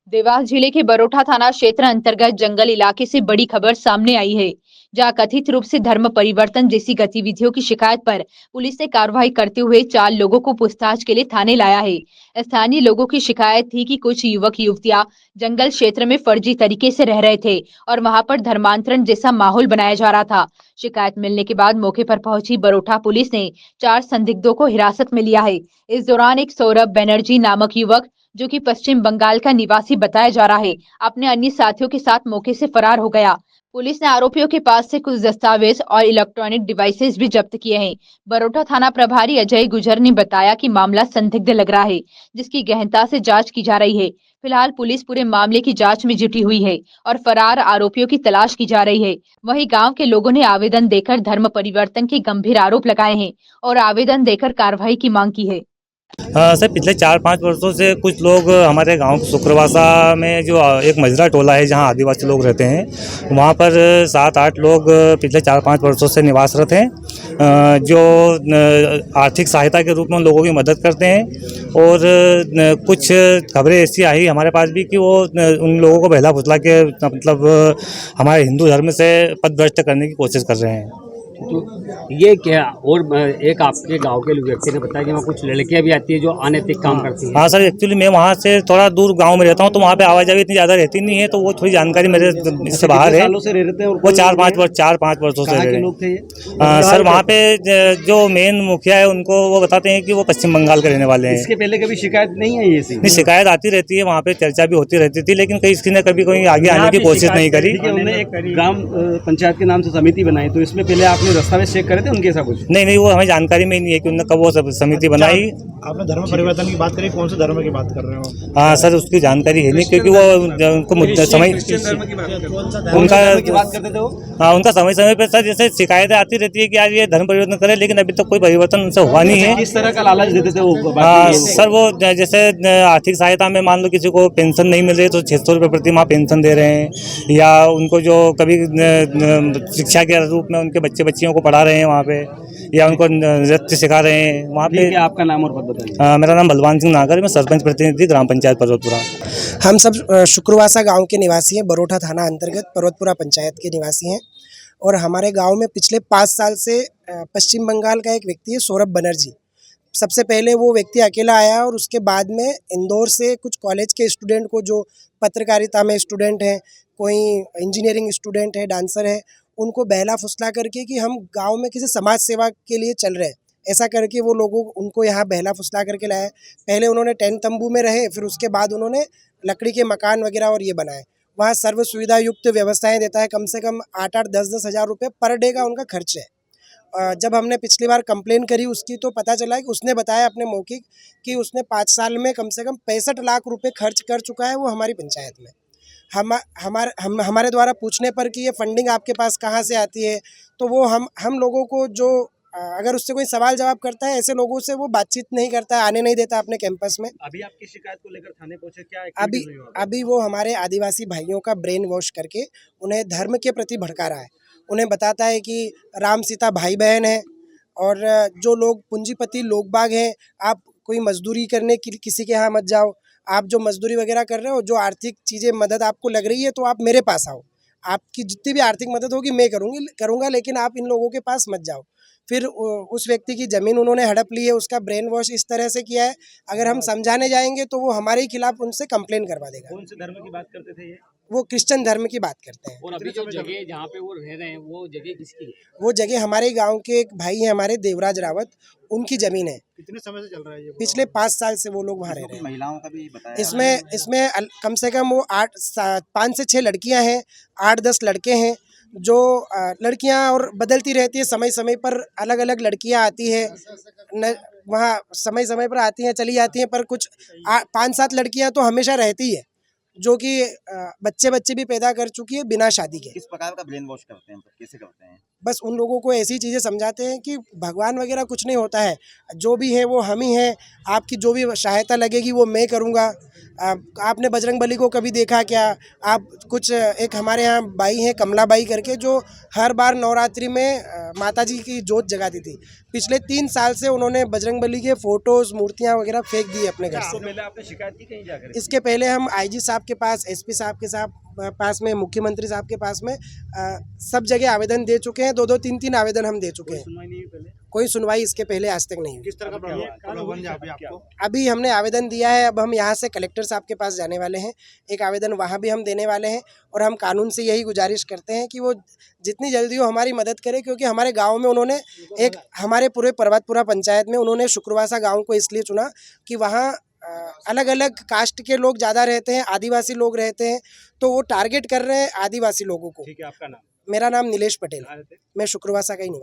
देवास जिले के बरोठा थाना क्षेत्र अंतर्गत जंगल इलाके से बड़ी खबर सामने आई है, जहां कथित रूप से धर्म परिवर्तन जैसी गतिविधियों की शिकायत पर पुलिस ने कार्रवाई करते हुए 4 लोगों को पूछताछ के लिए थाने लाया है। स्थानीय लोगों की शिकायत थी कि कुछ युवक युवतियां जंगल क्षेत्र में फर्जी तरीके से रह रहे थे और वहां पर धर्मांतरण जैसा माहौल बनाया जा रहा था। शिकायत मिलने के बाद मौके पर पहुंची बरोठा पुलिस ने 4 संदिग्धों को हिरासत में लिया है। इस दौरान एक सौरभ बनर्जी नामक युवक, जो कि पश्चिम बंगाल का निवासी बताया जा रहा है, अपने अन्य साथियों के साथ मौके से फरार हो गया। पुलिस ने आरोपियों के पास से कुछ दस्तावेज और इलेक्ट्रॉनिक डिवाइसेस भी जब्त किए हैं। बरोठा थाना प्रभारी अजय गुजर ने बताया कि मामला संदिग्ध लग रहा है, जिसकी गहनता से जांच की जा रही है। फिलहाल पुलिस पूरे मामले की जांच में जुटी हुई है और फरार आरोपियों की तलाश की जा रही है। वहीं गांव के लोगों ने आवेदन देकर धर्म परिवर्तन के गंभीर आरोप लगाए हैं और आवेदन देकर कार्रवाई की मांग की है। सर, पिछले 4-5 वर्षों से कुछ लोग हमारे गांव शुक्रवासा में जो एक मजरा टोला है जहां आदिवासी लोग रहते हैं, वहां पर 7-8 लोग पिछले 4-5 वर्षों से निवासरत हैं, जो आर्थिक सहायता के रूप में उन लोगों की मदद करते हैं। और कुछ खबरें ऐसी आई हमारे पास भी कि वो उन लोगों को बहला फुसला के मतलब हमारे हिंदू धर्म से पथभ्रष्ट करने की कोशिश कर रहे हैं। तो ये क्या, और एक आपके गांव के व्यक्ति ने बताया कि वहाँ कुछ लड़कियां भी आती है जो अनैतिक काम करती हैं। हाँ सर, एक्चुअली मैं वहाँ से थोड़ा दूर गांव में रहता हूँ, तो वहाँ पे आवाजाही इतनी ज़्यादा रहती नहीं है, तो वो थोड़ी जानकारी मेरे इससे बाहर है। सालों से रह रहे हैं? वो 4-5 वर्षों से रह रहे लोग थे हैं। सर, वहाँ पे जो मेन मुखिया है उनको वो बताते हैं कि वो पश्चिम बंगाल के रहने वाले हैं। इसके पहले कभी शिकायत नहीं आई? ऐसी नहीं, शिकायत आती रहती है, वहाँ पे चर्चा भी होती रहती थी, लेकिन किसी ने कभी कोई आगे आने की कोशिश नहीं करी। उन्होंने एक ग्राम पंचायत के नाम से समिति बनाई, तो इसमें पहले आपने दस्तावेज चेक करे थे उनके? ऐसा कुछ नहीं, वो हमें जानकारी में ही नहीं है कि उन्होंने कब वो समिति बनाई। आपने धर्म परिवर्तन की बात करी, कौन से धर्म की बात कर रहे हो? हाँ सर, उसकी जानकारी है नहीं, क्योंकि वो उनको समय उनका उनका समय पे सर जैसे शिकायतें आती रहती है कि यार ये धर्म परिवर्तन करे, लेकिन अभी तक कोई परिवर्तन उनसे हुआ नहीं है। किस तरह का लालच देते थे वो? सर, वो जैसे आर्थिक सहायता में मान लो किसी को पेंशन नहीं मिल रही तो 600 रुपये प्रति माह पेंशन दे रहे हैं, या उनको जो कभी शिक्षा के रूप में उनके बच्चे बच्चियों को पढ़ा रहे हैं वहाँ पे, या उनको नृत्य सिखा रहे हैं वहाँ पे। आपका नाम और पद बताइए। मेरा नाम बलवान सिंह नागर, मैं सरपंच प्रतिनिधि ग्राम पंचायत पर्वतपुरा। हम सब शुक्रवासा गांव के निवासी हैं, बरोठा थाना अंतर्गत पर्वतपुरा पंचायत के निवासी हैं। और हमारे गांव में पिछले 5 साल से पश्चिम बंगाल का एक व्यक्ति है, सौरभ बनर्जी। सबसे पहले वो व्यक्ति अकेला आया और उसके बाद में इंदौर से कुछ कॉलेज के स्टूडेंट को, जो पत्रकारिता में स्टूडेंट हैं, कोई इंजीनियरिंग स्टूडेंट है, डांसर है, उनको बहला फुसला करके कि हम गांव में किसी समाज सेवा के लिए चल रहे हैं, ऐसा करके वो लोगों उनको यहाँ बहला फुसला करके लाया। पहले उन्होंने टेंट तंबू में रहे, फिर उसके बाद उन्होंने लकड़ी के मकान वगैरह और ये बनाए। वहाँ सर्व सुविधा युक्त व्यवस्थाएं देता है, कम से कम 8-8, 10-10 हज़ार रुपये पर डे का उनका खर्च है। जब हमने पिछली बार कंप्लेन करी उसकी, तो पता चला कि उसने बताया अपने मौखिक कि उसने 5 साल में कम से कम 65 लाख रुपए खर्च कर चुका है वो हमारी पंचायत में। हमारे द्वारा पूछने पर कि ये फंडिंग आपके पास कहाँ से आती है, तो वो हम लोगों को जो अगर उससे कोई सवाल जवाब करता है, ऐसे लोगों से वो बातचीत नहीं करता है, आने नहीं देता अपने कैंपस में। अभी आपकी शिकायत को लेकर थाने पहुंचे क्या? अभी वो हमारे आदिवासी भाइयों का ब्रेन वॉश करके उन्हें धर्म के प्रति भड़का रहा है। उन्हें बताता है कि राम सीता भाई बहन है, और जो लोग पूंजीपति लोग बाग हैं, आप कोई मजदूरी करने की किसी के यहाँ मत जाओ। आप जो मजदूरी वगैरह कर रहे हो, जो आर्थिक चीज़ें मदद आपको लग रही है, तो आप मेरे पास आओ। आपकी जितनी भी आर्थिक मदद होगी मैं करूँगा, लेकिन आप इन लोगों के पास मत जाओ। फिर उस व्यक्ति की ज़मीन उन्होंने हड़प ली है, उसका ब्रेन वॉश इस तरह से किया है, अगर हम समझाने जाएंगे तो वो हमारे ही खिलाफ उनसे कंप्लेन करवा देगा। कौन से धर्म की बात करते थे ये? वो क्रिश्चियन धर्म की बात करते हैं। और अभी जो जगह जहाँ पे वो रह रहे हैं, वो जगह किसकी है? वो जगह हमारे गांव के एक भाई हैं हमारे, देवराज रावत, उनकी ज़मीन है। कितने समय से चल रहा है ये? पिछले 5 साल से वो लोग वहाँ रह रहे हैं। महिलाओं का भी बताया इसमें कम से कम वो 5 से 6 लड़कियाँ हैं, 8-10 लड़के हैं। जो लड़कियां और बदलती रहती है, समय समय पर अलग अलग लड़कियां आती है, वहाँ समय समय पर आती हैं, चली जाती हैं, पर कुछ 5-7 लड़कियां तो हमेशा रहती है, जो कि बच्चे भी पैदा कर चुकी है बिना शादी के। किस प्रकार का ब्रेन वॉश करते हैं, कैसे करते हैं? बस उन लोगों को ऐसी चीज़ें समझाते हैं कि भगवान वगैरह कुछ नहीं होता है, जो भी है वो हम ही हैं, आपकी जो भी सहायता लगेगी वो मैं करूँगा। आपने बजरंगबली को कभी देखा क्या? आप कुछ एक हमारे यहाँ बाई हैं कमला बाई करके, जो हर बार नवरात्रि में माताजी की जोत जगाती थी। पिछले 3 साल से उन्होंने बजरंगबली के फोटोज़, मूर्तियाँ वगैरह फेंक दी अपने घर से। पहले आपने शिकायत की कहीं जाकर? इसके पहले हम IG साहब के पास, एसपी साहब के पास में, मुख्यमंत्री साहब के पास में सब जगह आवेदन दे चुके हैं। 2-2, 3-3 आवेदन हम दे चुके हैं। कोई सुनवाई इसके पहले आज तक नहीं हुई। किस तरह का प्रलोभन दिया अभी आपको? अभी हमने आवेदन दिया है, अब हम यहाँ से कलेक्टर साहब के पास जाने वाले हैं, एक आवेदन वहाँ भी हम देने वाले हैं और हम कानून से यही गुजारिश करते हैं कि वो जितनी जल्दी हो हमारी मदद करें, क्योंकि हमारे गांव में उन्होंने एक हमारे पूरे पर्वतपुरा पंचायत में उन्होंने शुक्रवासा गांव को इसलिए चुना कि वहाँ अलग अलग कास्ट के लोग ज़्यादा रहते हैं, आदिवासी लोग रहते हैं, तो वो टारगेट कर रहे हैं आदिवासी लोगों को। ठीक है, आपका नाम? मेरा नाम नीलेश पटेल, मैं शुक्रवासा का ही निवासी।